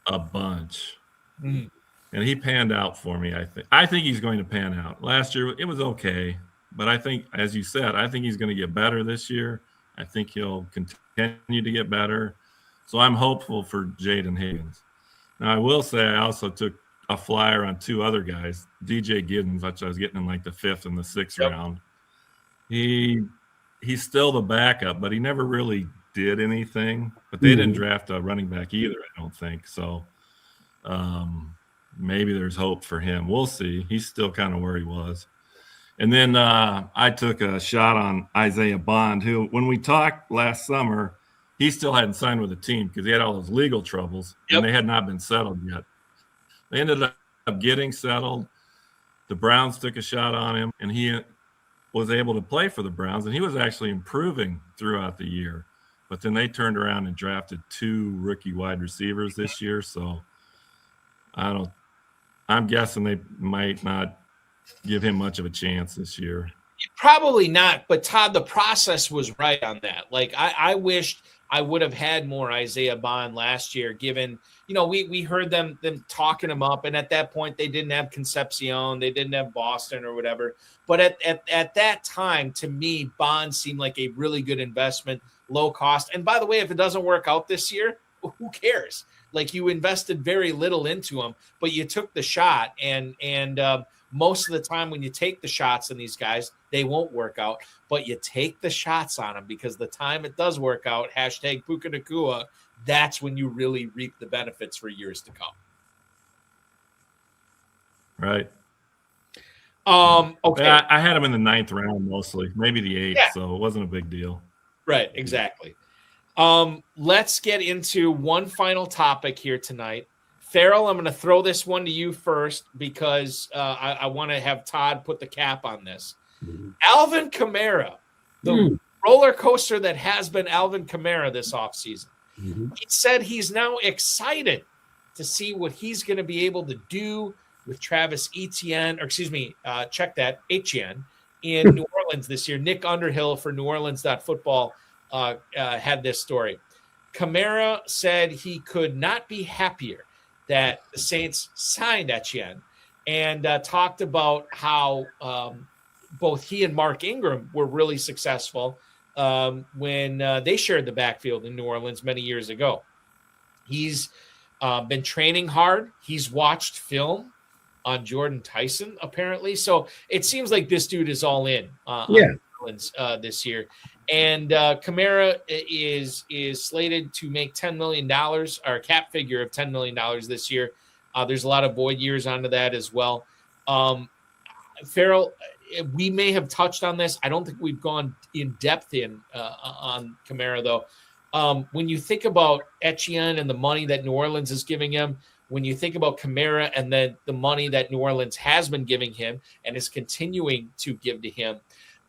a bunch. And he panned out for me, I think he's going to pan out. Last year, it was okay. But I think, as you said, I think he's going to get better this year. I think he'll continue to get better. So I'm hopeful for Jaden Higgins. Now, I will say I also took a flyer on 2 other guys, DJ Giddens, which I was getting in like the 5th and the 6th round. He's still the backup, but he never really did anything. But they didn't draft a running back either, I don't think. So maybe there's hope for him. We'll see. He's still kind of where he was. And then I took a shot on Isaiah Bond, who, when we talked last summer, he still hadn't signed with a team because he had all those legal troubles, and they had not been settled yet. They ended up getting settled. The Browns took a shot on him, and he was able to play for the Browns, and he was actually improving throughout the year. But then they turned around and drafted 2 rookie wide receivers this year, so I'm guessing they might not give him much of a chance this year. Probably not, but Todd, the process was right on that. Like I wished I would have had more Isaiah Bond last year, given, we heard them talking him up, and at that point they didn't have Concepcion, they didn't have Boston or whatever. But at that time, to me, Bond seemed like a really good investment, low cost. And by the way, if it doesn't work out this year, who cares? Like, you invested very little into him, but you took the shot, and most of the time when you take the shots on these guys, they won't work out, but you take the shots on them, because the time it does work out, hashtag Puka Nacua, that's when you really reap the benefits for years to come. Right. Okay. I had him in the 9th round mostly, maybe the 8th, so it wasn't a big deal. Right, exactly. Let's get into one final topic here tonight. Ferrell, I'm going to throw this one to you first, because I want to have Todd put the cap on this. Alvin Kamara, the roller coaster that has been Alvin Kamara this offseason. He said he's now excited to see what he's going to be able to do with Travis Etienne, Etienne in New Orleans this year. Nick Underhill for New Orleans.football had this story. Kamara said he could not be happier that the Saints signed Etienne, and talked about how both he and Mark Ingram were really successful when they shared the backfield in New Orleans many years ago. He's been training hard. He's watched film on Jordan Tyson, apparently. So it seems like this dude is all in on New Orleans this year. And Kamara is slated to make $10 million, or a cap figure of $10 million this year. There's a lot of void years onto that as well. Ferrell, we may have touched on this. I don't think we've gone in depth on Kamara, though. When you think about Etienne and the money that New Orleans is giving him, when you think about Kamara and then the money that New Orleans has been giving him and is continuing to give to him,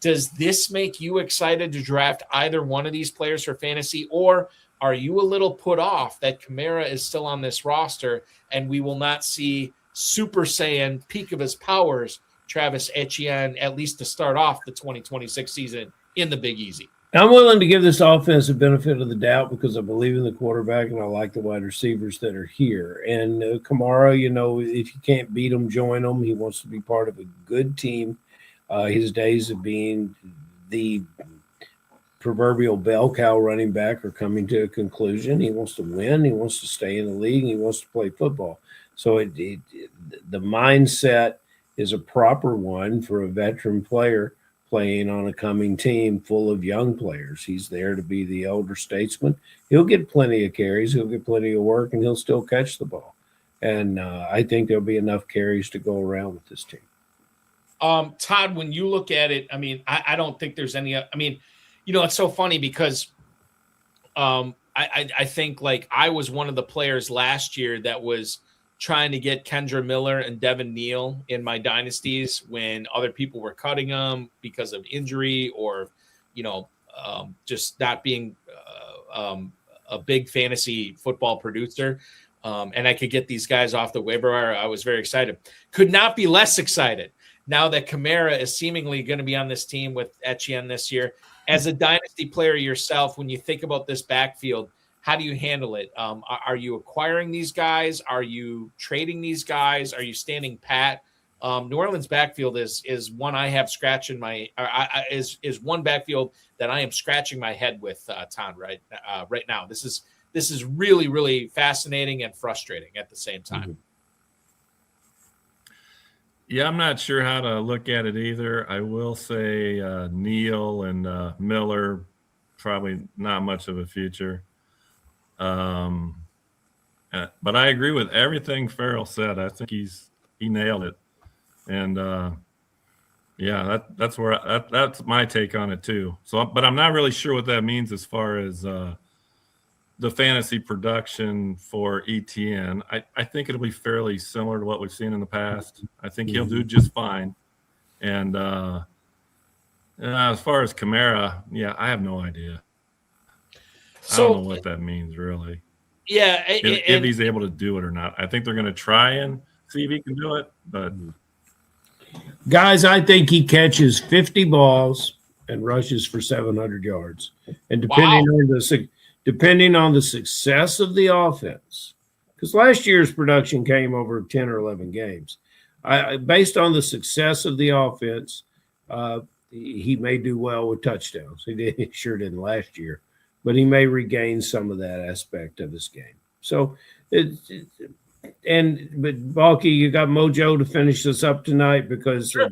does this make you excited to draft either one of these players for fantasy, or are you a little put off that Kamara is still on this roster and we will not see Super Saiyan, peak of his powers, Travis Etienne, at least to start off the 2026 season in the Big Easy? I'm willing to give this offense a benefit of the doubt, because I believe in the quarterback and I like the wide receivers that are here. And Kamara, if you can't beat him, join him. He wants to be part of a good team. His days of being the proverbial bell cow running back are coming to a conclusion. He wants to win. He wants to stay in the league. And he wants to play football. So the mindset is a proper one for a veteran player playing on a coming team full of young players. He's there to be the elder statesman. He'll get plenty of carries. He'll get plenty of work, and he'll still catch the ball. And I think there'll be enough carries to go around with this team. Todd, when you look at it, I don't think there's any. It's so funny because I think, like, I was one of the players last year that was trying to get Kendra Miller and Devin Neal in my dynasties when other people were cutting them because of injury or, just not being a big fantasy football producer. And I could get these guys off the waiver wire. I was very excited. Could not be less excited now that Kamara is seemingly going to be on this team with Etienne this year. As a dynasty player yourself, when you think about this backfield, how do you handle it? Are you acquiring these guys? Are you trading these guys? Are you standing pat? New Orleans backfield is one I have scratching my is one backfield that I am scratching my head with, Todd, right now. This is really, really fascinating and frustrating at the same time. Mm-hmm. Yeah, I'm not sure how to look at it either. I will say Neal and Miller, probably not much of a future. But I agree with everything Ferrell said. I think he nailed it. And yeah, that's my take on it too. So, but I'm not really sure what that means as far as the fantasy production for ETN. I think it'll be fairly similar to what we've seen in the past. I think he'll do just fine. And as far as Kamara, yeah, I have no idea. So, I don't know what that means really. Yeah, if he's able to do it or not. I think they're going to try and see if he can do it, but. Guys, I think he catches 50 balls and rushes for 700 yards. And depending on the success of the offense, because last year's production came over 10 or 11 games. Based on the success of the offense, he may do well with touchdowns. He sure didn't last year, but he may regain some of that aspect of his game. So but Bucky, you got Mojo to finish this up tonight, because sure.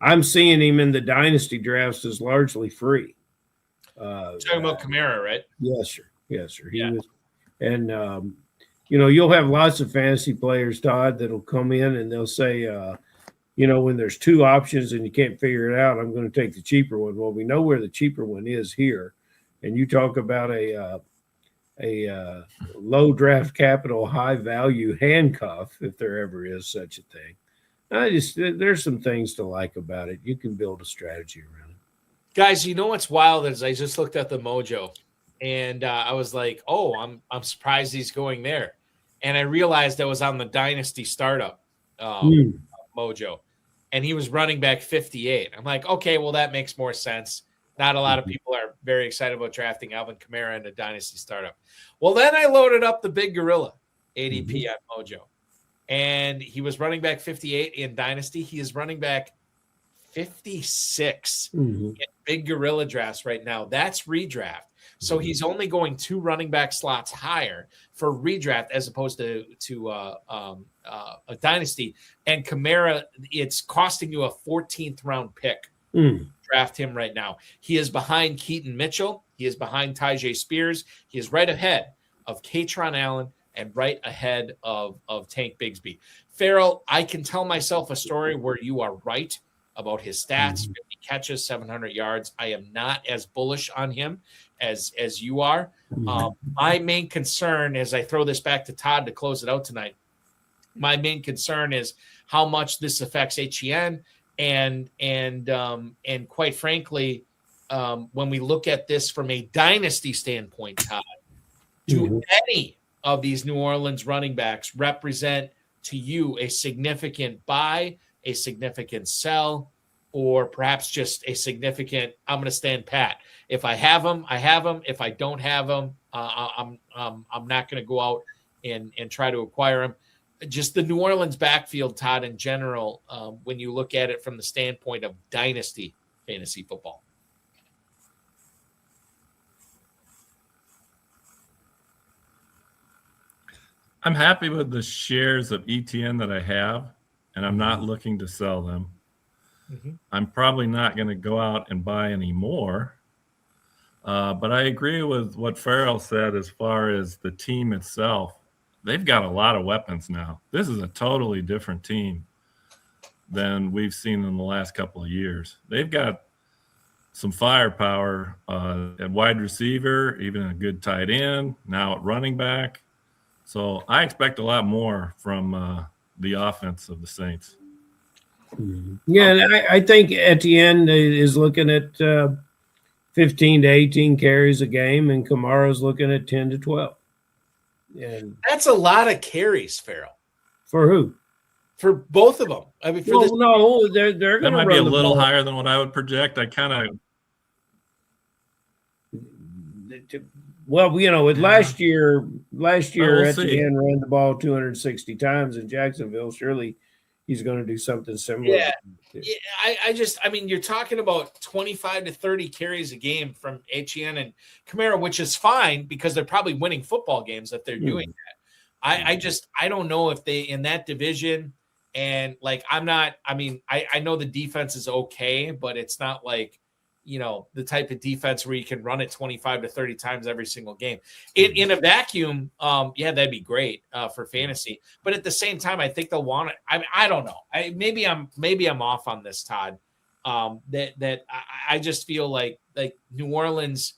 I'm seeing him in the dynasty drafts as largely free. Talking about Kamara, right? Yes, sir. Yes, sir. He was, and you'll have lots of fantasy players, Todd, that'll come in and they'll say, when there's two options and you can't figure it out, I'm going to take the cheaper one. Well, we know where the cheaper one is here, and you talk about a low draft capital, high value handcuff, if there ever is such a thing. There's some things to like about it. You can build a strategy around it. Guys, you know what's wild is I just looked at the Mojo, and I was like, oh, I'm surprised he's going there. And I realized that was on the Dynasty Startup Mojo, and he was running back 58. I'm like, okay, well, that makes more sense. Not a lot of people are very excited about drafting Alvin Kamara in a Dynasty Startup. Well, then I loaded up the Big Gorilla ADP on Mojo, and he was running back 58 in Dynasty. He is running back 56 in Big Gorilla drafts right now. That's redraft. So he's only going 2 running back slots higher for redraft as opposed to a Dynasty. And Kamara, it's costing you a 14th round pick. Draft him right now. He is behind Keaton Mitchell. He is behind Tyjae Spears. He is right ahead of Katron Allen and right ahead of Tank Bigsby. Ferrell, I can tell myself a story where you are right about his stats, 50 catches, 700 yards. I am not as bullish on him as you are. My main concern, as I throw this back to Todd to close it out tonight, my main concern is how much this affects HEN. And quite frankly, when we look at this from a dynasty standpoint, Todd, do any of these New Orleans running backs represent to you a significant buy, a significant sell, or perhaps just a significant, I'm going to stand pat. If I have them, I have them. If I don't have them, I'm not going to go out and try to acquire them. Just the New Orleans backfield, Todd, in general, when you look at it from the standpoint of dynasty fantasy football. I'm happy with the shares of ETN that I have, and I'm not looking to sell them. I'm probably not going to go out and buy any more. But I agree with what Ferrell said as far as the team itself. They've got a lot of weapons now. This is a totally different team than we've seen in the last couple of years. They've got some firepower at wide receiver, even a good tight end, now at running back. So I expect a lot more from the offense of the Saints. Yeah, and I think Etienne is looking at 15 to 18 carries a game, and Kamara's looking at 10 to 12. And that's a lot of carries, Ferrell. For who? for both of them. I mean, for this, no, they're That going to might run be a the little ball. higher than what I would project. I kind of Well, with last year we'll Etienne see. ran the ball 260 times in Jacksonville. Surely he's going to do something similar. Yeah. I mean, you're talking about 25 to 30 carries a game from Etienne and Kamara, which is fine because they're probably winning football games if they're doing that. I don't know if they in that division, and like I know the defense is okay, but it's not like the type of defense where you can run it 25 to 30 times every single game. In a vacuum, that'd be great for fantasy. But at the same time, I think they'll want it. I don't know. Maybe I'm off on this, Todd. I just feel like New Orleans.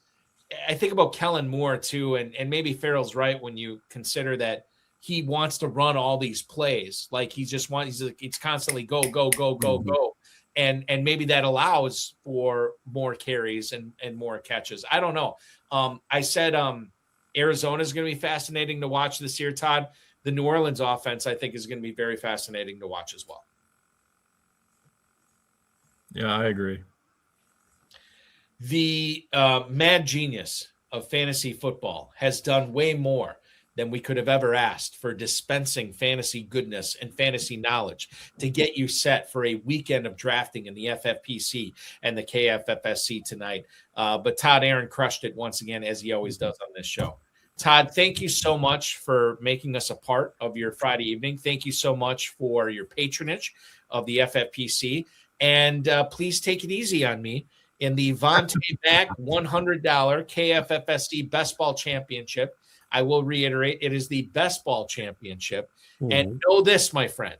I think about Kellen Moore too, and maybe Ferrell's right when you consider that he wants to run all these plays. Like it's constantly go, go, go, go, go. And maybe that allows for more carries and more catches. I don't know. I said Arizona is going to be fascinating to watch this year, Todd. The New Orleans offense, I think, is going to be very fascinating to watch as well. Yeah, I agree. The mad genius of fantasy football has done way more than we could have ever asked for dispensing fantasy goodness and fantasy knowledge to get you set for a weekend of drafting in the FFPC and the KFFSC tonight. But Todd Aron crushed it once again, as he always does on this show. Todd, thank you so much for making us a part of your Friday evening. Thank you so much for your patronage of the FFPC. And please take it easy on me in the Vontae Mack $100 KFFSC Best Ball Championship. I will reiterate, it is the Best Ball Championship. And know this, my friend,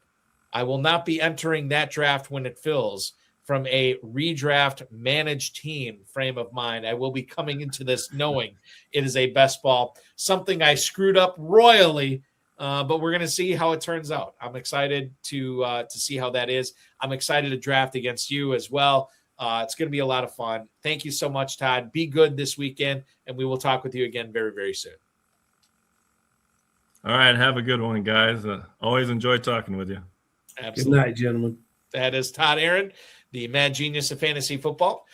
I will not be entering that draft when it fills from a redraft managed team frame of mind. I will be coming into this knowing it is a best ball, something I screwed up royally, but we're going to see how it turns out. I'm excited to see how that is. I'm excited to draft against you as well. It's going to be a lot of fun. Thank you so much, Todd. Be good this weekend, and we will talk with you again very, very soon. All right. Have a good one, guys. Always enjoy talking with you. Absolutely. Good night, gentlemen. That is Todd Aron, the mad genius of fantasy football.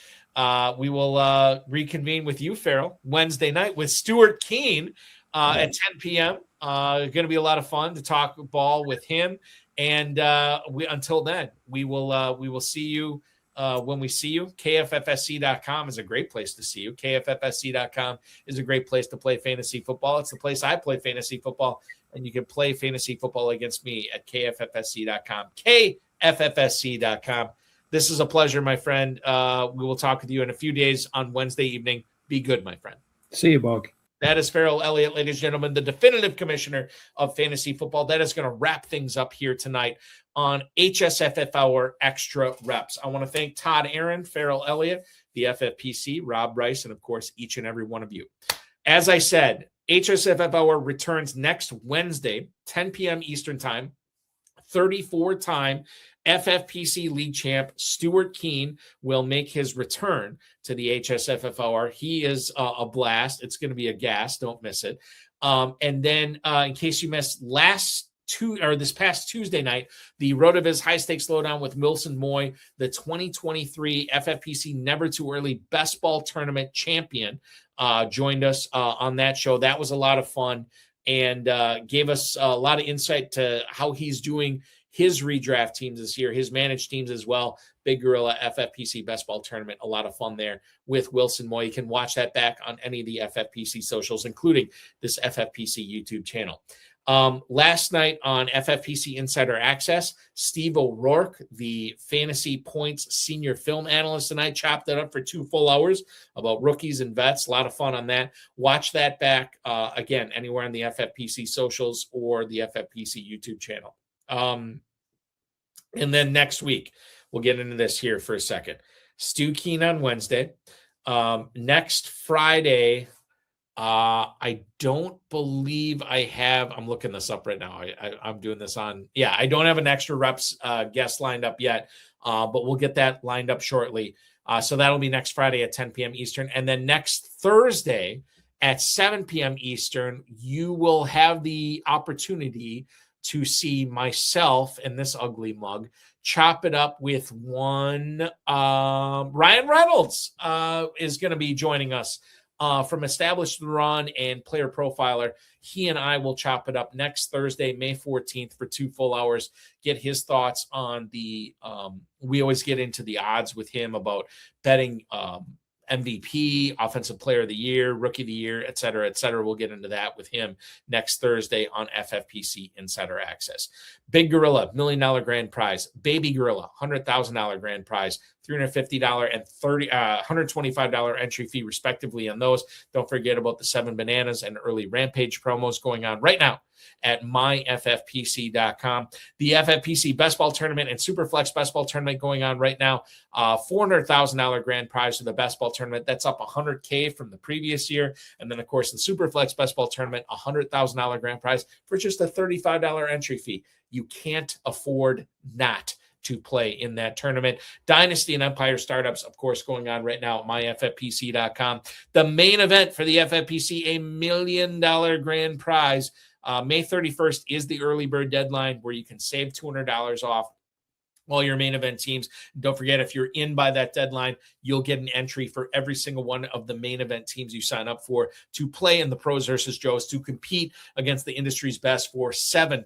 We will reconvene with you, Ferrell, Wednesday night with Stuart Keene at 10 p.m. Going to be a lot of fun to talk ball with him. And until then, we will see you when we see you. KFFSC.com is a great place to see you. KFFSC.com is a great place to play fantasy football. It's the place I play fantasy football, and you can play fantasy football against me at KFFSC.com. KFFSC.com. This is a pleasure, my friend. We will talk with you in a few days on Wednesday evening. Be good, my friend. See you, Bucky. That is Ferrell Elliott, ladies and gentlemen, the definitive commissioner of fantasy football. That is going to wrap things up here tonight on HSFF Hour Extra Reps. I want to thank Todd Aron, Ferrell Elliott, the FFPC, Rob Rice, and, of course, each and every one of you. As I said, HSFF Hour returns next Wednesday, 10 p.m. Eastern Time. 34-time FFPC league champ Stuart Keene will make his return to the HSFF Hour. He is a blast. It's going to be a gas. Don't miss it. And then in case you missed this past Tuesday night, the RotoViz High Stakes Lowdown with Wilson Moy, the 2023 FFPC Never Too Early Best Ball Tournament champion, joined us on that show. That was a lot of fun and gave us a lot of insight to how he's doing his redraft teams this year, his managed teams as well. Big Gorilla FFPC Best Ball Tournament, a lot of fun there with Wilson Moy. You can watch that back on any of the FFPC socials, including this FFPC YouTube channel. Last night on FFPC Insider Access, Steve O'Rourke, the Fantasy Points senior film analyst, and I chopped it up for 2 full hours about rookies and vets. A lot of fun on that. Watch that back, again, anywhere on the FFPC socials or the FFPC YouTube channel. And then next week, we'll get into this here for a second. Stu Keene on Wednesday. Next Friday, I don't believe I have. I'm looking this up right now. I'm doing this on. Yeah, I don't have an extra reps guest lined up yet, but we'll get that lined up shortly. So that'll be next Friday at 10 p.m. Eastern. And then next Thursday at 7 p.m. Eastern, you will have the opportunity to see myself and this ugly mug chop it up with one. Ryan Reynolds is going to be joining us from Established Run and Player Profiler. He and I will chop it up next Thursday, May 14th, for 2 full hours. Get his thoughts on the we always get into the odds with him about betting MVP, Offensive Player of the Year, Rookie of the Year, et cetera, et cetera. We'll get into that with him next Thursday on FFPC Insider Access. Big Gorilla, $1 million grand prize. Baby Gorilla, $100,000 grand prize. $350 and $125 entry fee, respectively, on those. Don't forget about the 7 bananas and early Rampage promos going on right now at myffpc.com. The FFPC Best Ball Tournament and Superflex Best Ball Tournament going on right now. $400,000 grand prize for the Best Ball Tournament. That's up $100K from the previous year. And then, of course, the Superflex Best Ball Tournament, $100,000 grand prize for just a $35 entry fee. You can't afford not to play in that tournament. Dynasty and Empire Startups, of course, going on right now at myffpc.com. The main event for the FFPC, $1 million grand prize. May 31st is the early bird deadline where you can save $200 off all your main event teams. Don't forget, if you're in by that deadline, you'll get an entry for every single one of the main event teams you sign up for to play in the Pros versus Joes, to compete against the industry's best for 7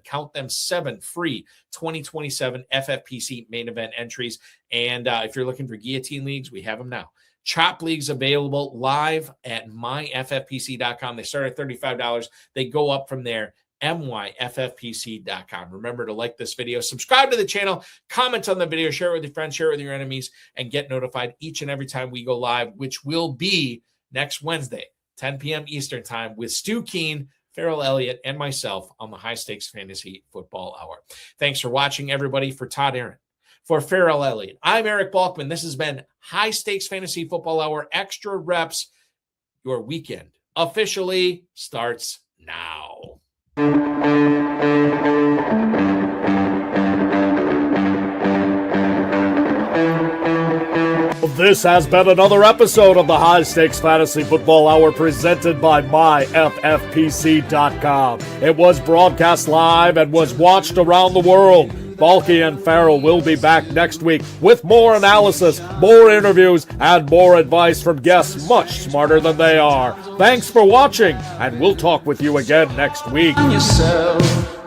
free 2027 FFPC main event entries. And if you're looking for guillotine leagues, we have them now. Chop leagues available live at myffpc.com. They start at $35. They go up from there. myffpc.com. Remember to like this video, subscribe to the channel, comment on the video, share it with your friends, share it with your enemies, and get notified each and every time we go live, which will be next Wednesday, 10 p.m. Eastern time, with Stu Keen, Ferrell Elliott, and myself on the High Stakes Fantasy Football Hour. Thanks for watching, everybody. For Todd Aron, for Ferrell Elliott, I'm Eric Balkman. This has been High Stakes Fantasy Football Hour Extra Reps. Your weekend officially starts now. This has been another episode of the High Stakes Fantasy Football Hour presented by myffpc.com. It was broadcast live and was watched around the world. Bucky and Ferrell will be back next week with more analysis, more interviews, and more advice from guests much smarter than they are. Thanks for watching, and we'll talk with you again next week. Yourself.